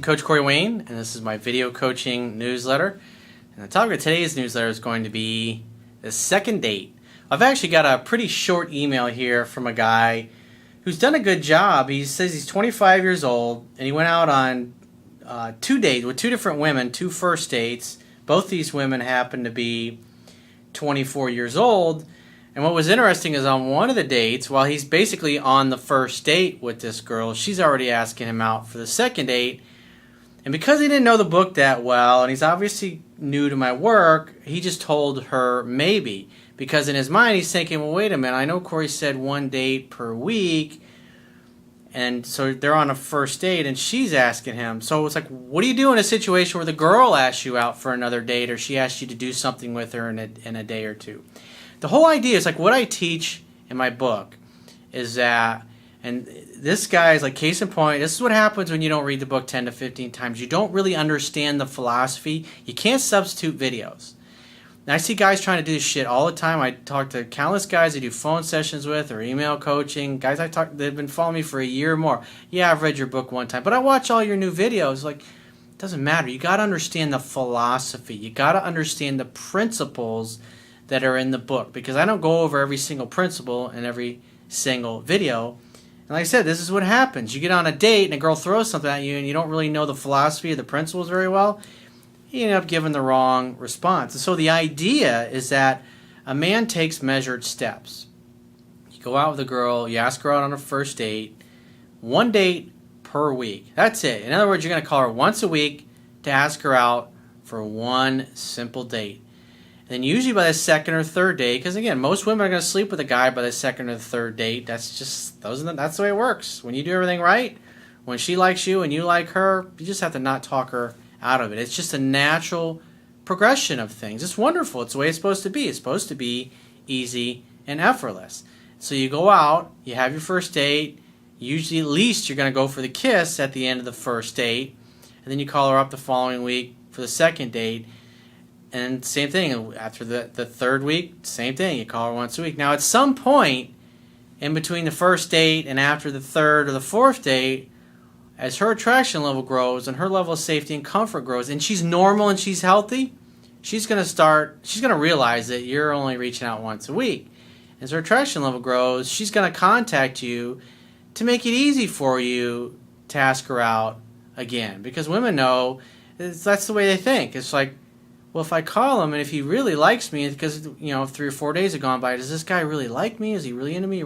Coach Corey Wayne, and this is my video coaching newsletter. And the topic of today's newsletter is going to be the second date. I've actually got a pretty short email here from a guy who's done a good job. He says he's 25 years old, and he went out on 2 dates with 2 different women, 2 first dates. Both these women happen to be 24 years old. And what was interesting is on one of the dates, while he's basically on the first date with this girl, she's already asking him out for the second date. And because he didn't know the book that well, and he's obviously new to my work, he just told her maybe. Because in his mind, he's thinking, well, wait a minute, I know Corey said 1 date per week. And so they're on a first date, and she's asking him. So it's like, what do you do in a situation where the girl asks you out for another date, or she asks you to do something with her in a day or two? The whole idea is like what I teach in my book is that, and this guy is like case in point, this is what happens when you don't read the book 10 to 15 times. You don't really understand the philosophy. You can't substitute videos. And I see guys trying to do this shit all the time. I talk to countless guys I do phone sessions with or email coaching. Guys they've been following me for a year or more. Yeah, I've read your book one time, but I watch all your new videos. Like, it doesn't matter. You got to understand the philosophy. You got to understand the principles that are in the book, because I don't go over every single principle in every single video. And like I said, this is what happens. You get on a date and a girl throws something at you and you don't really know the philosophy or the principles very well. You end up giving the wrong response. And so the idea is that a man takes measured steps. You go out with a girl, you ask her out on a first date, 1 date per week. That's it. In other words, you're going to call her once a week to ask her out for 1 simple date. And then usually by the second or third date, because again, most women are going to sleep with a guy by the second or the third date. That's the way it works. When you do everything right, when she likes you and you like her, you just have to not talk her out of it. It's just a natural progression of things. It's wonderful. It's the way it's supposed to be. It's supposed to be easy and effortless. So you go out, you have your first date. Usually at least you're going to go for the kiss at the end of the first date. And then you call her up the following week for the second date. And same thing, after the third week, same thing. You call her once a week. Now, at some point in between the first date and after the third or the fourth date, as her attraction level grows and her level of safety and comfort grows, and she's normal and she's healthy, she's going to realize that you're only reaching out once a week. As her attraction level grows, she's going to contact you to make it easy for you to ask her out again. Because women know that's the way they think. It's like, well, if I call him and if he really likes me, because 3 or 4 days have gone by, does this guy really like me? Is he really into me?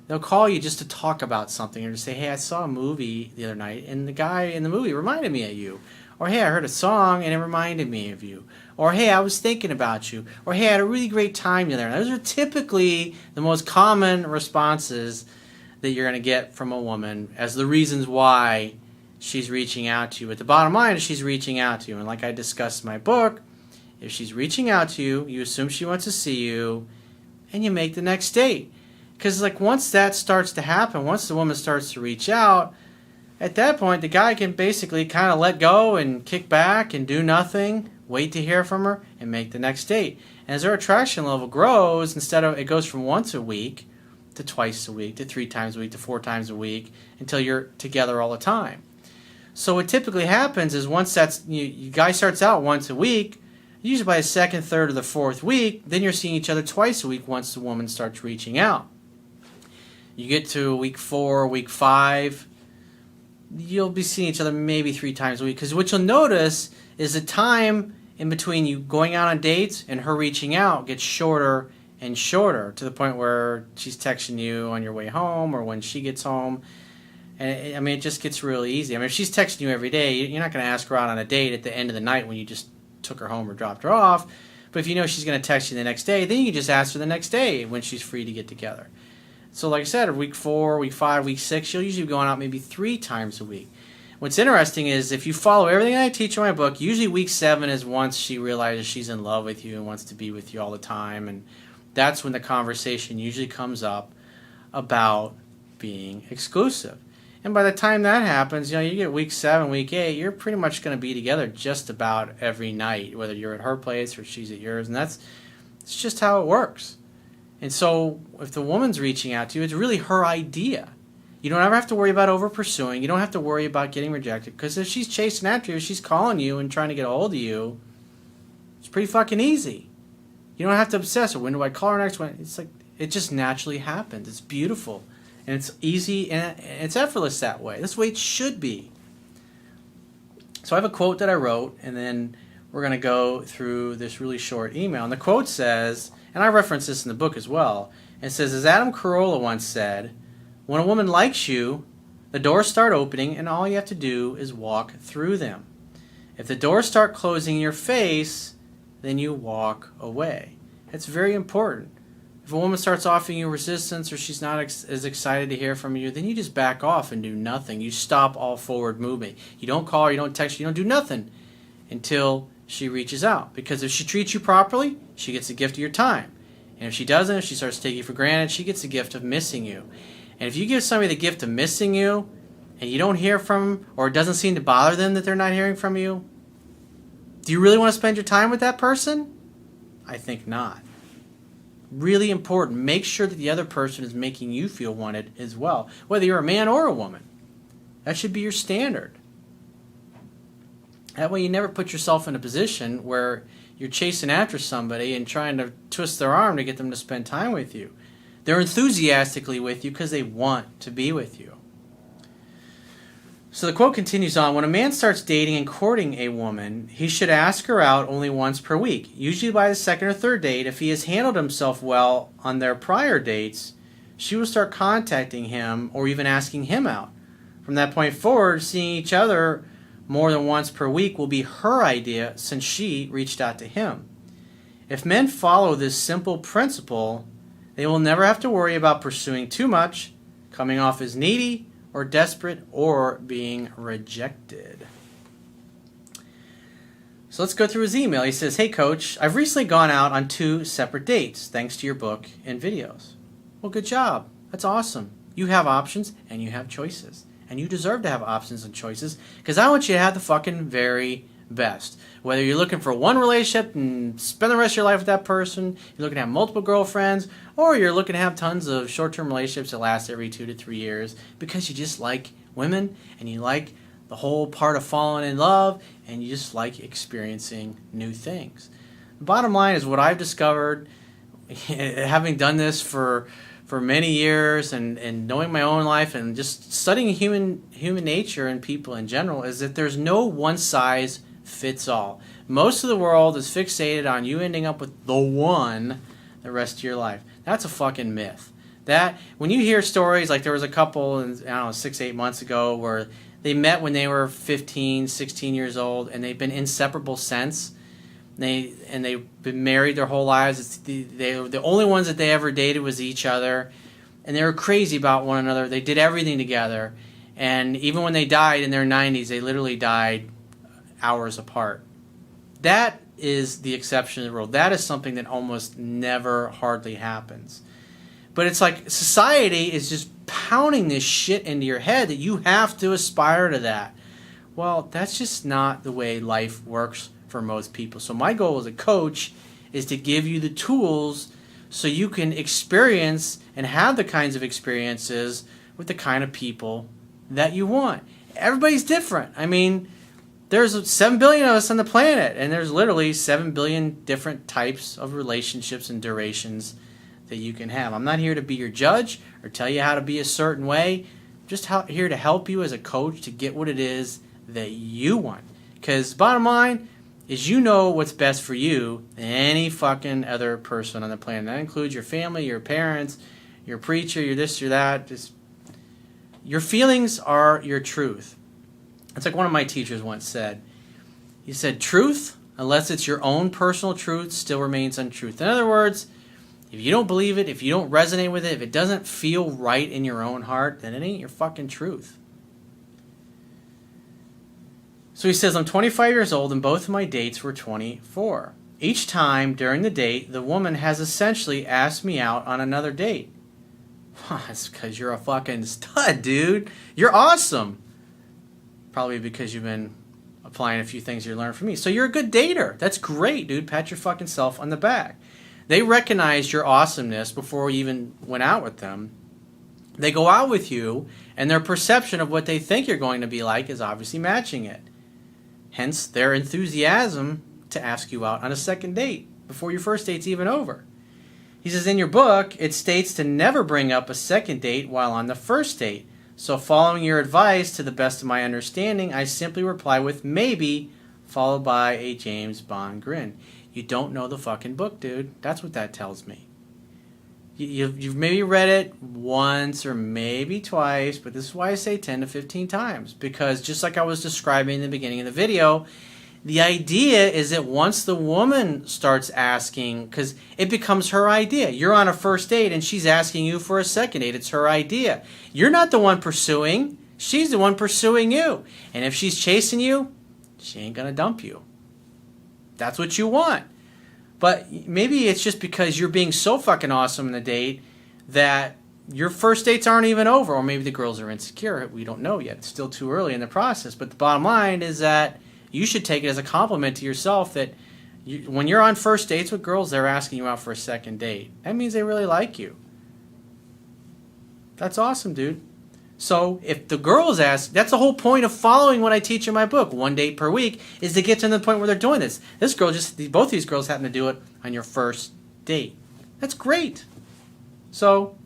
They'll call you just to talk about something or to say, hey, I saw a movie the other night and the guy in the movie reminded me of you. Or hey, I heard a song and it reminded me of you. Or hey, I was thinking about you. Or hey, I had a really great time the other night. Those are typically the most common responses that you're going to get from a woman as the reasons why she's reaching out to you. But the bottom line is she's reaching out to you. And like I discussed in my book, if she's reaching out to you, you assume she wants to see you, and you make the next date. Because like once that starts to happen, once the woman starts to reach out, at that point the guy can basically kind of let go and kick back and do nothing, wait to hear from her, and make the next date. And as her attraction level grows, it goes from once a week to twice a week to 3 times a week to 4 times a week until you're together all the time. So what typically happens is once you guy starts out once a week, usually by the second, third, or the fourth week, then you're seeing each other twice a week once the woman starts reaching out. You get to week 4, week 5, you'll be seeing each other maybe 3 times a week. Because what you'll notice is the time in between you going out on dates and her reaching out gets shorter and shorter to the point where she's texting you on your way home or when she gets home. And it just gets really easy. If she's texting you every day, you're not going to ask her out on a date at the end of the night when you just took her home or dropped her off. But if you know she's going to text you the next day, then you can just ask her the next day when she's free to get together. So like I said, week 4, week 5, week 6, you'll usually be going out maybe 3 times a week. What's interesting is if you follow everything I teach in my book, usually week 7 is once she realizes she's in love with you and wants to be with you all the time. And that's when the conversation usually comes up about being exclusive. And by the time that happens, you get week 7, week 8, you're pretty much going to be together just about every night, whether you're at her place or she's at yours. And it's just how it works. And so if the woman's reaching out to you, it's really her idea. You You don't ever have to worry about over pursuing. You don't have to worry about getting rejected. Because if she's chasing after you, she's calling you and trying to get a hold of you, it's pretty fucking easy. You don't have to obsess. When do I call her next? It's like, it just naturally happens. It's beautiful. And it's easy and it's effortless that way. That's the way it should be. So I have a quote that I wrote, and then we're going to go through this really short email. And the quote says, and I reference this in the book as well, it says, as Adam Carolla once said, when a woman likes you, the doors start opening and all you have to do is walk through them. If the doors start closing in your face, then you walk away. It's very important. If a woman starts offering you resistance or she's not as excited to hear from you, then you just back off and do nothing. You stop all forward movement. You don't call her, you don't text her, you don't do nothing until she reaches out. Because if she treats you properly, she gets the gift of your time. And if she doesn't, if she starts to take you for granted, she gets the gift of missing you. And if you give somebody the gift of missing you and you don't hear from them, or it doesn't seem to bother them that they're not hearing from you, do you really want to spend your time with that person? I think not. Really important. Make sure that the other person is making you feel wanted as well, whether you're a man or a woman. That should be your standard. That way you never put yourself in a position where you're chasing after somebody and trying to twist their arm to get them to spend time with you. They're enthusiastically with you because they want to be with you. So the quote continues on, when a man starts dating and courting a woman, he should ask her out only once per week. Usually by the second or third date, if he has handled himself well on their prior dates, she will start contacting him or even asking him out. From that point forward, seeing each other more than once per week will be her idea since she reached out to him. If men follow this simple principle, they will never have to worry about pursuing too much, coming off as needy or desperate, or being rejected. So let's go through his email. He says, hey coach, I've recently gone out on 2 separate dates thanks to your book and videos. Well, good job. That's awesome. You have options and you have choices. And you deserve to have options and choices because I want you to have the fucking very best. Whether you're looking for one relationship and spend the rest of your life with that person, you're looking to have multiple girlfriends, or you're looking to have tons of short-term relationships that last every 2 to 3 years because you just like women and you like the whole part of falling in love and you just like experiencing new things. The bottom line is what I've discovered, having done this for many years and knowing my own life and just studying human nature and people in general, is that there's no one size fits all. Most of the world is fixated on you ending up with the one the rest of your life. That's a fucking myth. That when you hear stories like there was a couple, I don't know, 6-8 months ago where they met when they were 15, 16 years old and they've been inseparable since. They've been married their whole lives. The only ones that they ever dated was each other, and they were crazy about one another. They did everything together, and even when they died in their 90s, they literally died hours apart. That is the exception to the rule. That is something that almost never hardly happens. But it's like society is just pounding this shit into your head that you have to aspire to that. Well, that's just not the way life works for most people. So my goal as a coach is to give you the tools so you can experience and have the kinds of experiences with the kind of people that you want. Everybody's different. I mean, there's 7 billion of us on the planet, and there's literally 7 billion different types of relationships and durations that you can have. I'm not here to be your judge or tell you how to be a certain way. I'm just here to help you as a coach to get what it is that you want. Because bottom line is you know what's best for you than any fucking other person on the planet. That includes your family, your parents, your preacher, your this, your that. Just, your feelings are your truth. It's like one of my teachers once said. He said, truth, unless it's your own personal truth, still remains untruth. In other words, if you don't believe it, if you don't resonate with it, if it doesn't feel right in your own heart, then it ain't your fucking truth. So he says, I'm 25 years old and both of my dates were 24. Each time during the date, the woman has essentially asked me out on another date. That's because you're a fucking stud, dude. You're awesome. Probably because you've been applying a few things you learned from me. So you're a good dater. That's great, dude. Pat your fucking self on the back. They recognized your awesomeness before you even went out with them. They go out with you, And their perception of what they think you're going to be like is obviously matching it. Hence, their enthusiasm to ask you out on a second date before your first date's even over. He says, in your book, it states to never bring up a second date while on the first date. So following your advice, to the best of my understanding, I simply reply with maybe, followed by a James Bond grin. You don't know the fucking book, dude. That's what that tells me. You've maybe read it once or maybe twice, but this is why I say 10 to 15 times. Because just like I was describing in the beginning of the video, the idea is that once the woman starts asking, because it becomes her idea. You're on a first date and she's asking you for a second date. It's her idea. You're not the one pursuing. She's the one pursuing you. And if she's chasing you, she ain't going to dump you. That's what you want. But maybe it's just because you're being so fucking awesome in the date that your first dates aren't even over. Or maybe the girls are insecure. We don't know yet. It's still too early in the process. But the bottom line is that you should take it as a compliment to yourself that when you're on first dates with girls, they're asking you out for a second date. That means they really like you. That's awesome, dude. So if the girls ask, that's the whole point of following what I teach in my book, 1 date per week, is to get to the point where they're doing this. Both these girls happen to do it on your first date. That's great. So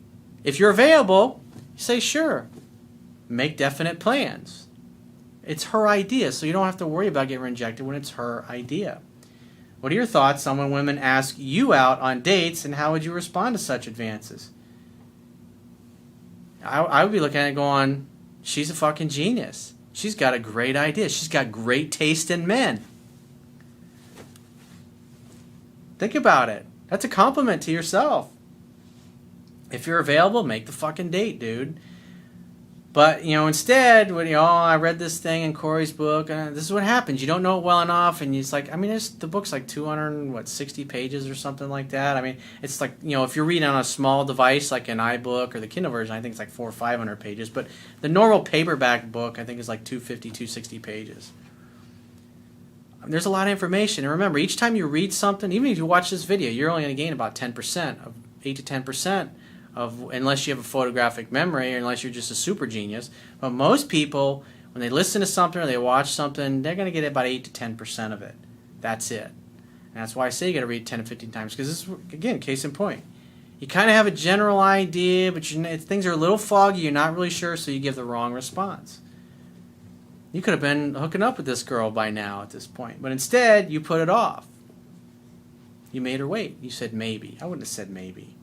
if you're available, say sure. Make definite plans. It's her idea, so you don't have to worry about getting rejected when it's her idea. What are your thoughts on when women ask you out on dates, and how would you respond to such advances? I would be looking at it going, she's a fucking genius. She's got a great idea. She's got great taste in men. Think about it. That's a compliment to yourself. If you're available, make the fucking date, dude. But, instead, I read this thing in Corey's book, and this is what happens. You don't know it well enough, and it's like, the book's like 260 pages or something like that. It's like, if you're reading on a small device like an iBook or the Kindle version, I think it's like 400 or 500 pages. But the normal paperback book, I think, is like 250, 260 pages. There's a lot of information. And remember, each time you read something, even if you watch this video, you're only going to gain about 10%, 8 to 10%. Unless you have a photographic memory or unless you're just a super genius. But most people, when they listen to something or they watch something, they're going to get about 8 to 10% of it. That's it. And that's why I say you got to read 10 to 15 times, because this is, again, case in point. You kind of have a general idea, but things are a little foggy, you're not really sure, so you give the wrong response. You could have been hooking up with this girl by now at this point, but instead, you put it off. You made her wait. You said maybe. I wouldn't have said maybe.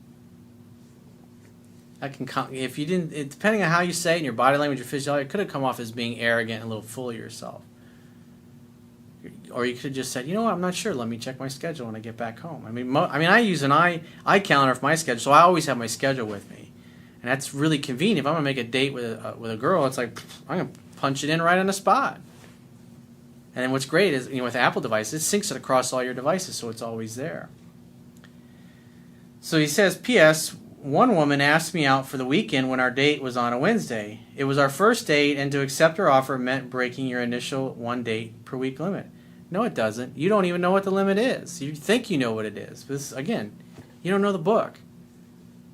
If you didn't, depending on how you say it, and your body language or physiology, it could have come off as being arrogant and a little full of yourself. Or you could have just said, you know what, I'm not sure. Let me check my schedule when I get back home. I use an eye calendar for my schedule, so I always have my schedule with me, and that's really convenient. If I'm gonna make a date with a girl, it's like I'm gonna punch it in right on the spot. And then what's great is, with Apple devices, it syncs it across all your devices, so it's always there. So he says, P.S. One woman asked me out for the weekend when our date was on a Wednesday. It was our first date, and to accept her offer meant breaking your initial 1 date per week limit. No, it doesn't. You don't even know what the limit is. You think you know what it is. But again, you don't know the book.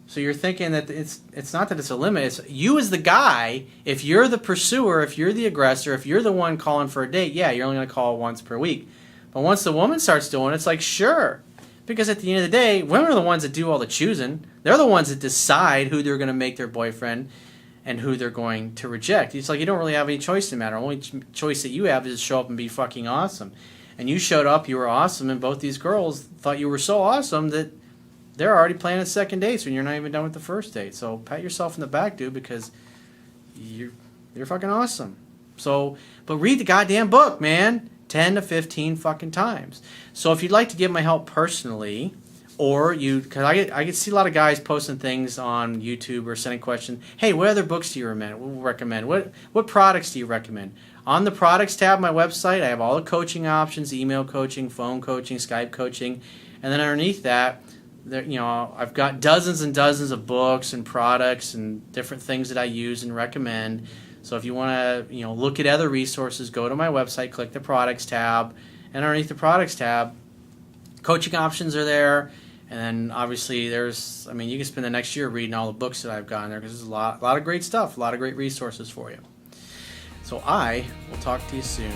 So you're thinking that it's not that it's a limit. It's you as the guy. If you're the pursuer, if you're the aggressor, if you're the one calling for a date, yeah, you're only going to call once per week. But once the woman starts doing it, it's like, sure. Because at the end of the day, women are the ones that do all the choosing. They're the ones that decide who they're going to make their boyfriend and who they're going to reject. It's like you don't really have any choice in the matter. The only choice that you have is to show up and be fucking awesome. And you showed up, you were awesome, and both these girls thought you were so awesome that they're already planning second dates when you're not even done with the first date. So pat yourself in the back, dude, because you're fucking awesome. So, but read the goddamn book, man. 10 to 15 fucking times. So if you'd like to get my help personally, or because I get see a lot of guys posting things on YouTube or sending questions. Hey, what other books do you recommend? What products do you recommend? On the products tab of my website, I have all the coaching options: email coaching, phone coaching, Skype coaching, and then underneath that, I've got dozens and dozens of books and products and different things that I use and recommend. So if you want to, look at other resources, go to my website, click the products tab, and underneath the products tab, coaching options are there, And then obviously there's, I mean, you can spend the next year reading all the books that I've got in there, because there's a lot of great stuff, a lot of great resources for you. So I will talk to you soon.